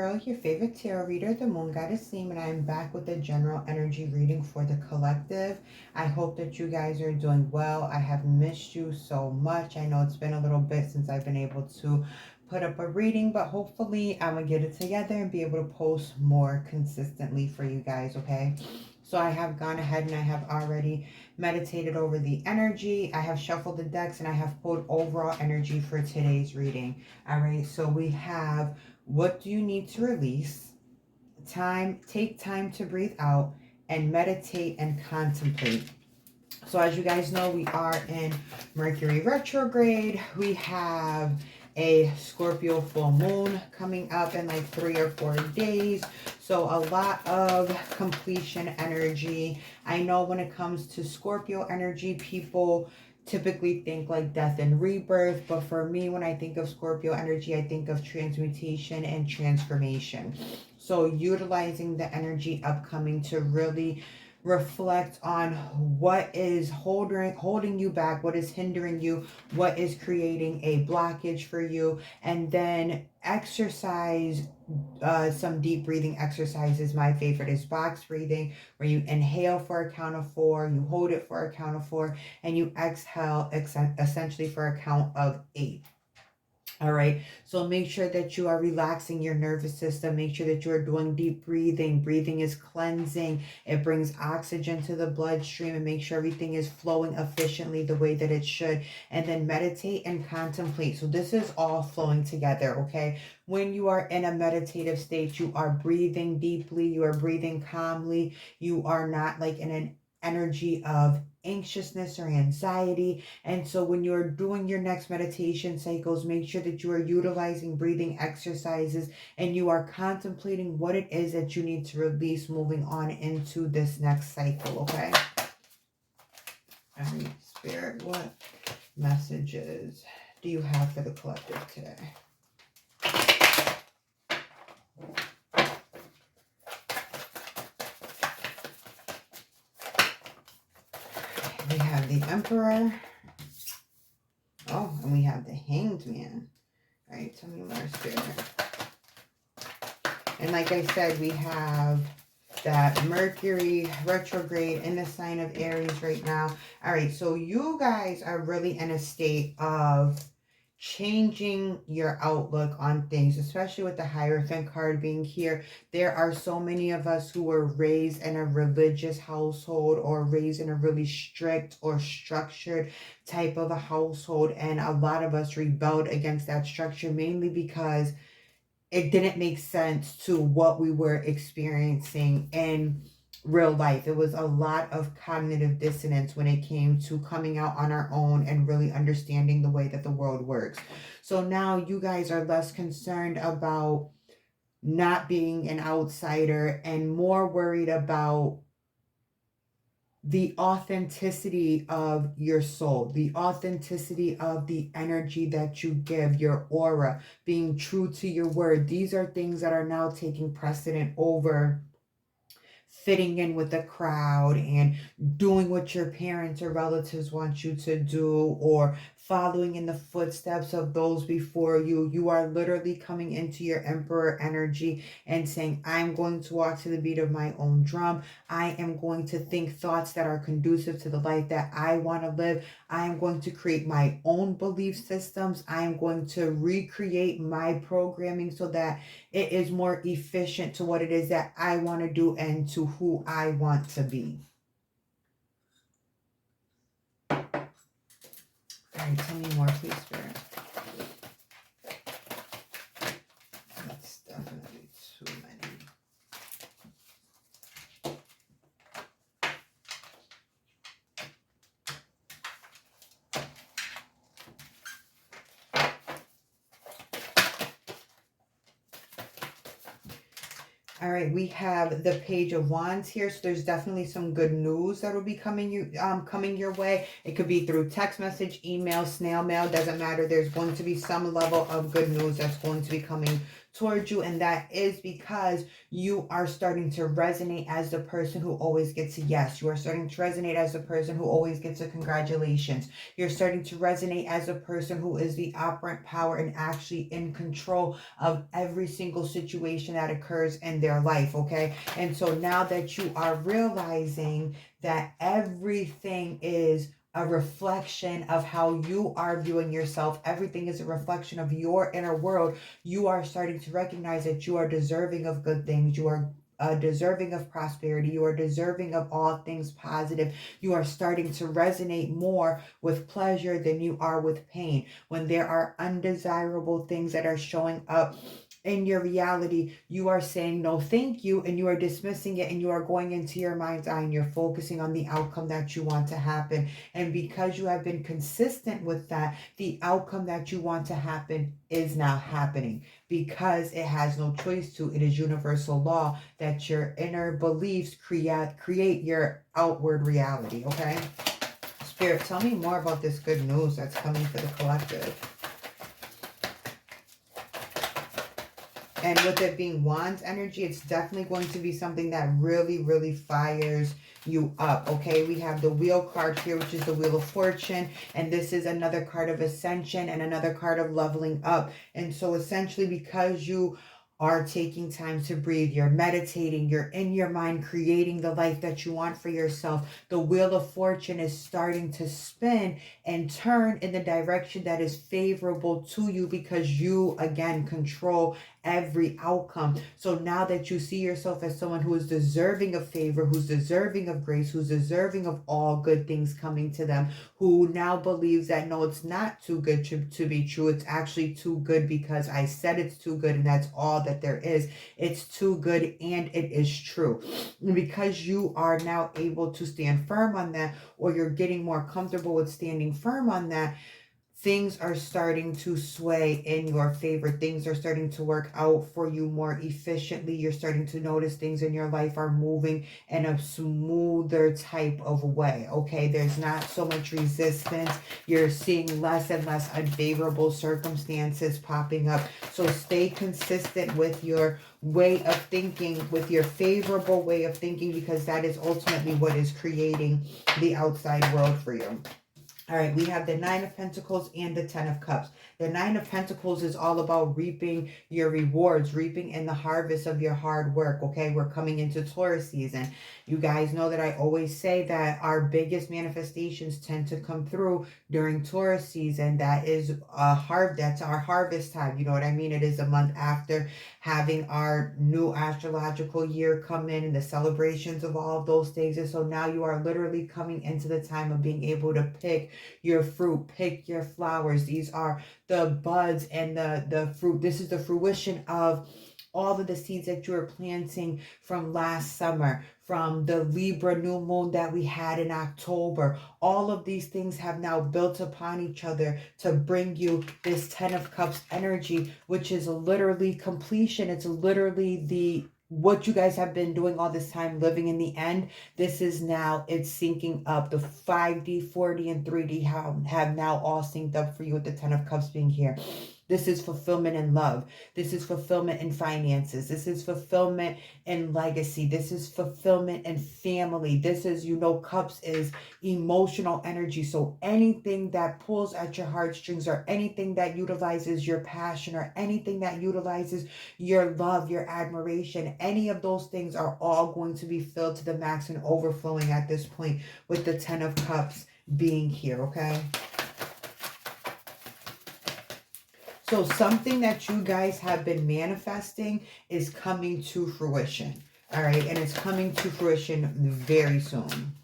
girl, your favorite tarot reader, the Moon Goddess Theme, and I am back with a general energy reading for the collective. I hope that you guys are doing well. I have missed you so much. I know it's been a little bit since I've been able to put up a reading, but hopefully I'm going to get it together and be able to post more consistently for you guys, okay? So I have gone ahead and I have already meditated over the energy. I have shuffled the decks and I have pulled overall energy for today's reading. All right, so we have, what do you need to release? Take time to breathe out, and meditate and contemplate. So as you guys know, we are in Mercury retrograde. We have a Scorpio full moon coming up in like 3 or 4 days. So a lot of completion energy. I know when it comes to Scorpio energy, people typically think like death and rebirth. But for me, when I think of Scorpio energy, I think of transmutation and transformation. So utilizing the energy upcoming to really reflect on what is holding you back, what is hindering you, what is creating a blockage for you, and then exercise some deep breathing exercises. My favorite is box breathing, where you inhale for a count of 4, you hold it for a count of 4, and you exhale essentially for a count of 8. All right, so make sure that you are relaxing your nervous system. Make sure that you are doing deep breathing. Breathing is cleansing. It brings oxygen to the bloodstream and make sure everything is flowing efficiently the way that it should. And then meditate and contemplate. So this is all flowing together, okay? When you are in a meditative state, you are breathing deeply. You are breathing calmly. You are not like in an energy of anxiousness or anxiety. And so when you're doing your next meditation cycles, make sure that you are utilizing breathing exercises and you are contemplating what it is that you need to release moving on into this next cycle, okay? All right, Spirit, what messages do you have for the collective today? We have the Emperor. Oh, and we have the Hanged Man. All right, tell me more, Spirit. And like I said, we have that Mercury retrograde in the sign of Aries right now. All right, so you guys are really in a state of changing your outlook on things, especially with the Hierophant card being here. There are so many of us who were raised in a religious household or raised in a really strict or structured type of a household, and a lot of us rebelled against that structure mainly because it didn't make sense to what we were experiencing in real life. It was a lot of cognitive dissonance when it came to coming out on our own and really understanding the way that the world works. So now you guys are less concerned about not being an outsider and more worried about the authenticity of your soul, the authenticity of the energy that you give, your aura, being true to your word. These are things that are now taking precedent over fitting in with the crowd and doing what your parents or relatives want you to do, or following in the footsteps of those before you. You are literally coming into your Emperor energy and saying, I'm going to walk to the beat of my own drum. I am going to think thoughts that are conducive to the life that I want to live. I am going to create my own belief systems. I am going to recreate my programming so that it is more efficient to what it is that I want to do and to who I want to be. All right, tell me more, please, Spirit. That's definitely too many. All right, we have the Page of Wands here, so there's definitely some good news that will be coming your way. It could be through text message, email, snail mail, doesn't matter. There's going to be some level of good news that's going to be coming towards you, and that is because you are starting to resonate as the person who always gets a yes. You are starting to resonate as the person who always gets a congratulations. You're starting to resonate as a person who is the operant power and actually in control of every single situation that occurs in their life, okay? And so now that you are realizing that everything is a reflection of how you are viewing yourself, everything is a reflection of your inner world, you are starting to recognize that you are deserving of good things. You are deserving of prosperity. You are deserving of all things positive. You are starting to resonate more with pleasure than you are with pain. When there are undesirable things that are showing up in your reality, you are saying no thank you, and you are dismissing it, and you are going into your mind's eye and you're focusing on the outcome that you want to happen. And because you have been consistent with that, the outcome that you want to happen is now happening, because it has no choice to. It is universal law that your inner beliefs create your outward reality. Okay, Spirit, tell me more about this good news that's coming for the collective. And with it being Wands energy, it's definitely going to be something that really, really fires you up, okay? We have the Wheel card here, which is the Wheel of Fortune. And this is another card of Ascension and another card of leveling up. And so essentially, because you are taking time to breathe, you're meditating, you're in your mind creating the life that you want for yourself, the Wheel of Fortune is starting to spin and turn in the direction that is favorable to you, because you again control every outcome. So now that you see yourself as someone who is deserving of favor, who's deserving of grace, who's deserving of all good things coming to them, who now believes that no, it's not too good to be true, it's actually too good because I said it's too good, and that's all that there is. It's too good and it is true. And because you are now able to stand firm on that, or you're getting more comfortable with standing firm on that, things are starting to sway in your favor. Things are starting to work out for you more efficiently. You're starting to notice things in your life are moving in a smoother type of way, okay? There's not so much resistance. You're seeing less and less unfavorable circumstances popping up. So stay consistent with your way of thinking, with your favorable way of thinking, because that is ultimately what is creating the outside world for you. All right, we have the Nine of Pentacles and the Ten of Cups. The Nine of Pentacles is all about reaping your rewards, reaping in the harvest of your hard work, okay? We're coming into Taurus season. You guys know that I always say that our biggest manifestations tend to come through during Taurus season. That is that's our harvest time. You know what I mean? It is a month after having our new astrological year come in and the celebrations of all of those things. And so now you are literally coming into the time of being able to pick your fruit, pick your flowers. These are the buds and the fruit. This is the fruition of all of the seeds that you were planting from last summer, from the Libra new moon that we had in October. All of these things have now built upon each other to bring you this Ten of Cups energy, which is literally completion. It's literally what you guys have been doing all this time, living in the end. This is now, it's syncing up. The 5D, 4D, and 3D have now all synced up for you with the Ten of Cups being here. This is fulfillment in love. This is fulfillment in finances. This is fulfillment in legacy. This is fulfillment in family. This is, Cups is emotional energy. So anything that pulls at your heartstrings, or anything that utilizes your passion, or anything that utilizes your love, your admiration, any of those things are all going to be filled to the max and overflowing at this point with the Ten of Cups being here, okay? So something that you guys have been manifesting is coming to fruition, all right? And it's coming to fruition very soon.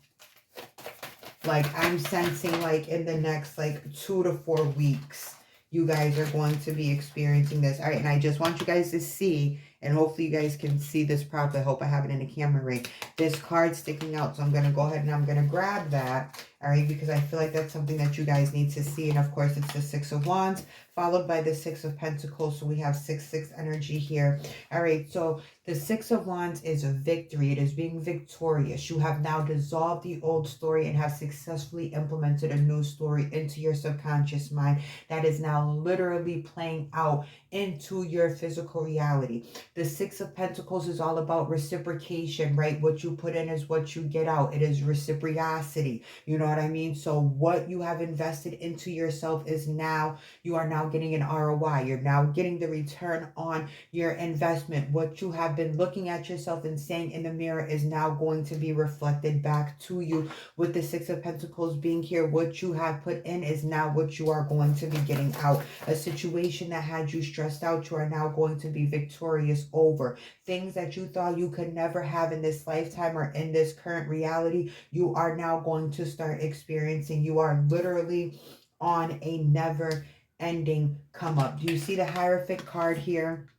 Like, I'm sensing, like, in the next, 2 to 4 weeks, you guys are going to be experiencing this. All right, and I just want you guys to see And hopefully you guys can see this properly. I hope I have it in the camera right. This card sticking out. So I'm going to go ahead and I'm going to grab that. All right, because I feel like that's something that you guys need to see. And of course, it's the Six of Wands followed by the Six of Pentacles. So we have 6-6 energy here. All right, so the Six of Wands is a victory. It is being victorious. You have now dissolved the old story and have successfully implemented a new story into your subconscious mind that is now literally playing out into your physical reality. The Six of Pentacles is all about reciprocation, right? What you put in is what you get out. It is reciprocity. You know what I mean? So what you have invested into yourself is now, you are now getting an ROI. You're now getting the return on your investment. What you have been looking at yourself and saying in the mirror is now going to be reflected back to you. With the Six of Pentacles being here, what you have put in is now what you are going to be getting out. A situation that had you stressed out, you are now going to be victorious over. Things that you thought you could never have in this lifetime or in this current reality, you are now going to start experiencing. You are literally on a never ending come up. Do you see the Hierophant card here?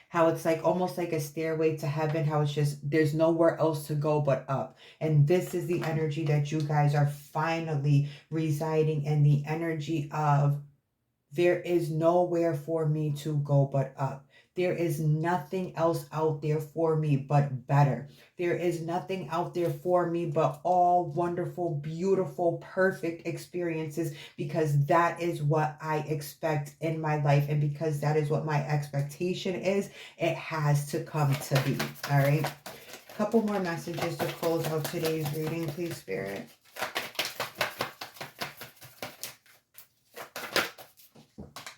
How it's like almost like a stairway to heaven, how it's just there's nowhere else to go but up. And this is the energy that you guys are finally residing in, the energy of there is nowhere for me to go but up. There is nothing else out there for me but better. There is nothing out there for me but all wonderful, beautiful, perfect experiences, because that is what I expect in my life. And because that is what my expectation is, it has to come to be. All right. A couple more messages to close out today's reading, please, Spirit.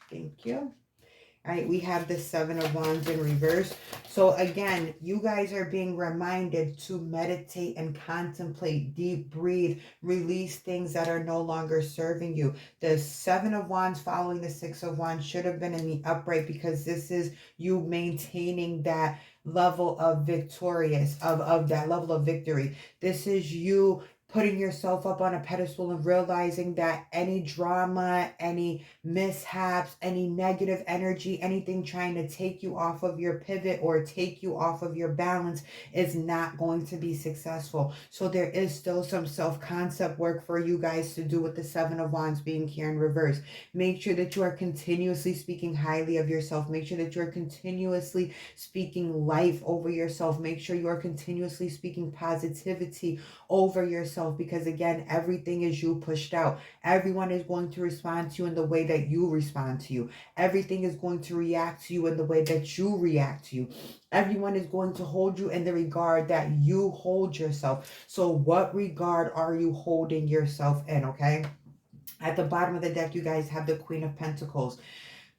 Thank you. All right, we have the Seven of Wands in reverse. So again, you guys are being reminded to meditate and contemplate, deep breathe, release things that are no longer serving you. The Seven of Wands following the Six of Wands should have been in the upright, because this is you maintaining that level of victorious, of that level of victory. This is you putting yourself up on a pedestal and realizing that any drama, any mishaps, any negative energy, anything trying to take you off of your pivot or take you off of your balance is not going to be successful. So there is still some self-concept work for you guys to do with the Seven of Wands being here in reverse. Make sure that you are continuously speaking highly of yourself. Make sure that you are continuously speaking life over yourself. Make sure you are continuously speaking positivity over yourself, because again, everything is you pushed out. Everyone is going to respond to you in the way that you respond to you. Everything is going to react to you in the way that you react to you. Everyone is going to hold you in the regard that you hold yourself. So what regard are you holding yourself in, okay? At the bottom of the deck, you guys have the Queen of Pentacles.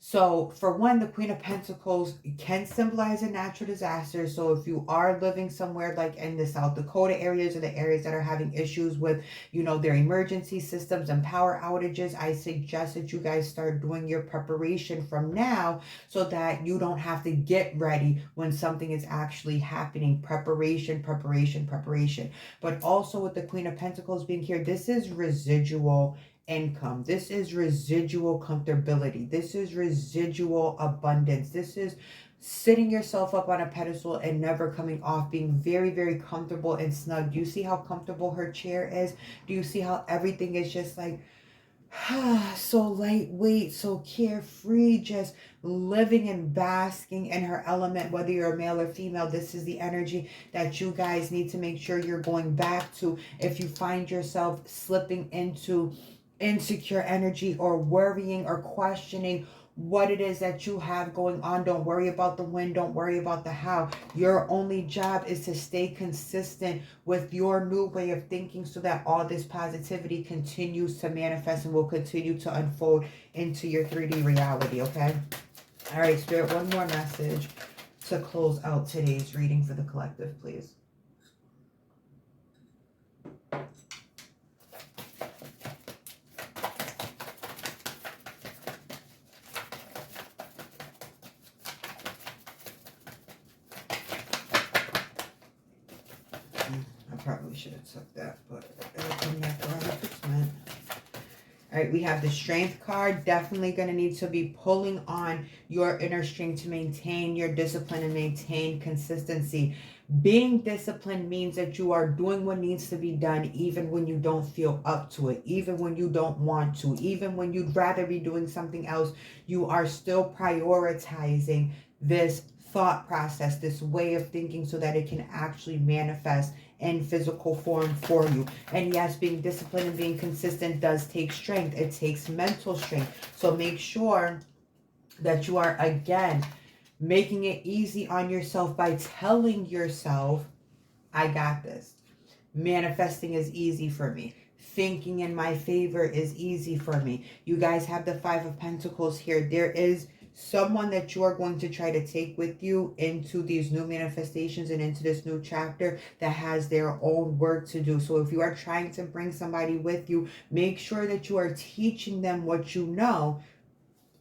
So for one, the Queen of Pentacles can symbolize a natural disaster. So if you are living somewhere like in the South Dakota areas, or the areas that are having issues with, you know, their emergency systems and power outages, I suggest that you guys start doing your preparation from now, so that you don't have to get ready when something is actually happening. Preparation, preparation, preparation. But also with the Queen of Pentacles being here, this is residual income. This is residual comfortability. This is residual abundance. This is sitting yourself up on a pedestal and never coming off, being very, very comfortable and snug. Do you see how comfortable her chair is? Do you see how everything is just like, so lightweight, so carefree, just living and basking in her element? Whether you're a male or female, this is the energy that you guys need to make sure you're going back to. If you find yourself slipping into insecure energy or worrying or questioning what it is that you have going on, don't worry about the when, don't worry about the how. Your only job is to stay consistent with your new way of thinking, so that all this positivity continues to manifest and will continue to unfold into your 3D reality, okay? All right, Spirit, one more message to close out today's reading for the collective, please. I probably should have took that, but it'll come back around if it's meant. All right, we have the strength card. Definitely going to need to be pulling on your inner strength to maintain your discipline and maintain consistency. Being disciplined means that you are doing what needs to be done even when you don't feel up to it, even when you don't want to, even when you'd rather be doing something else. You are still prioritizing this thought process, this way of thinking, so that it can actually manifest in physical form for you. And yes, being disciplined and being consistent does take strength. It takes mental strength. So make sure that you are, again, making it easy on yourself by telling yourself, I got this. Manifesting is easy for me. Thinking in my favor is easy for me. You guys have the Five of Pentacles here. There is someone that you are going to try to take with you into these new manifestations and into this new chapter that has their own work to do. So if you are trying to bring somebody with you, make sure that you are teaching them what you know,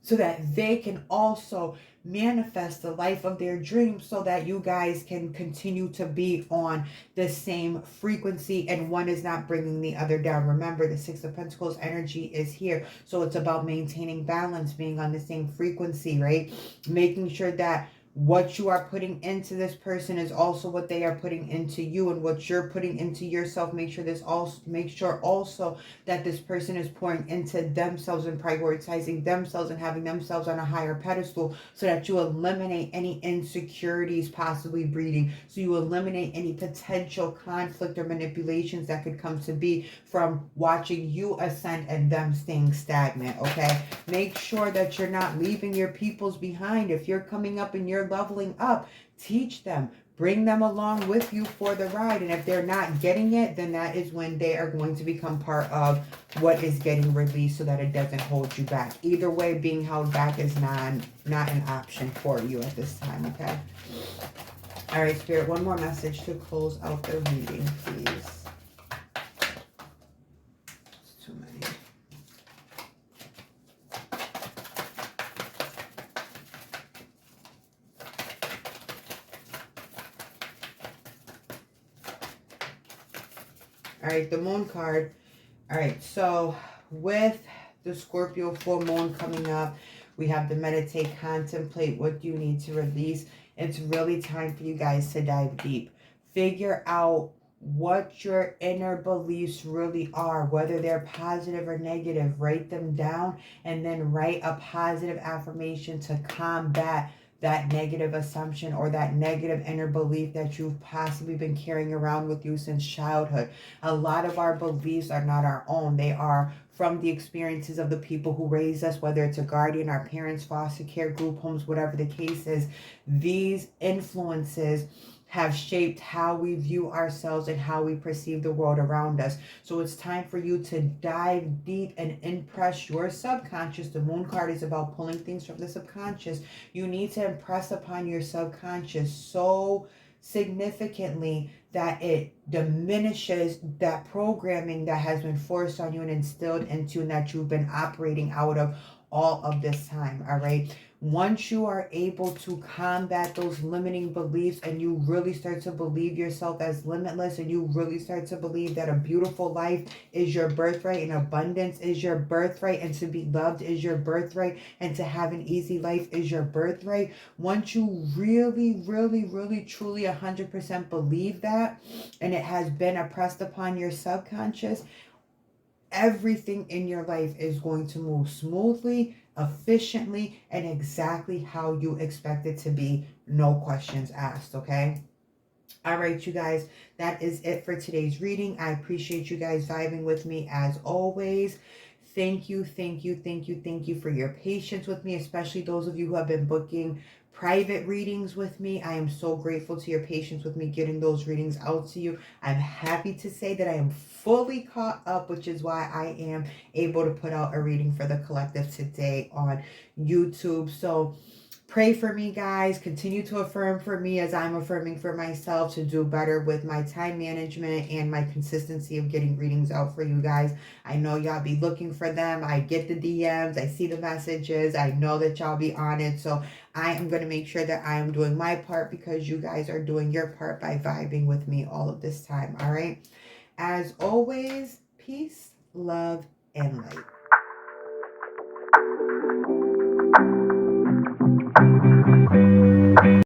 so that they can also manifest the life of their dreams, so that you guys can continue to be on the same frequency and one is not bringing the other down. Remember, the Six of Pentacles energy is here. So it's about maintaining balance, being on the same frequency, right? Making sure that what you are putting into this person is also what they are putting into you, and what you're putting into yourself. Make sure also that this person is pouring into themselves and prioritizing themselves and having themselves on a higher pedestal, so that you eliminate any insecurities possibly breeding. So you eliminate any potential conflict or manipulations that could come to be from watching you ascend and them staying stagnant, okay? Make sure that you're not leaving your peoples behind. If you're coming up and you're leveling up, teach them. Bring them along with you for the ride. And if they're not getting it, then that is when they are going to become part of what is getting released, so that it doesn't hold you back. Either way, being held back is not an option for you at this time, okay? All right, Spirit, one more message to close out the reading, please. It's too many. All right, the Moon card. All right, so with the Scorpio full moon coming up, we have the meditate, contemplate. What do you need to release? It's really time for you guys to dive deep. Figure out what your inner beliefs really are, whether they're positive or negative. Write them down and then write a positive affirmation to combat that negative assumption or that negative inner belief that you've possibly been carrying around with you since childhood. A lot of our beliefs are not our own. They are from the experiences of the people who raised us, whether it's a guardian, our parents, foster care, group homes, whatever the case is. These influences have shaped how we view ourselves and how we perceive the world around us. So it's time for you to dive deep and impress your subconscious. The Moon card is about pulling things from the subconscious. You need to impress upon your subconscious so significantly that it diminishes that programming that has been forced on you and instilled into you, and that you've been operating out of all of this time. All right, once you are able to combat those limiting beliefs and you really start to believe yourself as limitless, and you really start to believe that a beautiful life is your birthright and abundance is your birthright, and to be loved is your birthright, and to have an easy life is your birthright. Once you really, really, really, truly 100% believe that, and it has been impressed upon your subconscious, everything in your life is going to move smoothly, efficiently, and exactly how you expect it to be. No questions asked, okay? All right, you guys, that is it for today's reading. I appreciate you guys vibing with me as always. Thank you, thank you, thank you, thank you for your patience with me, especially those of you who have been booking private readings with me. I am so grateful to your patience with me getting those readings out to you. I'm happy to say that I am fully caught up, which is why I am able to put out a reading for the collective today on YouTube. So pray for me, guys. Continue to affirm for me as I'm affirming for myself to do better with my time management and my consistency of getting readings out for you guys. I know y'all be looking for them. I get the DMs. I see the messages. I know that y'all be on it. So I am going to make sure that I am doing my part, because you guys are doing your part by vibing with me all of this time. All right. As always, peace, love, and light.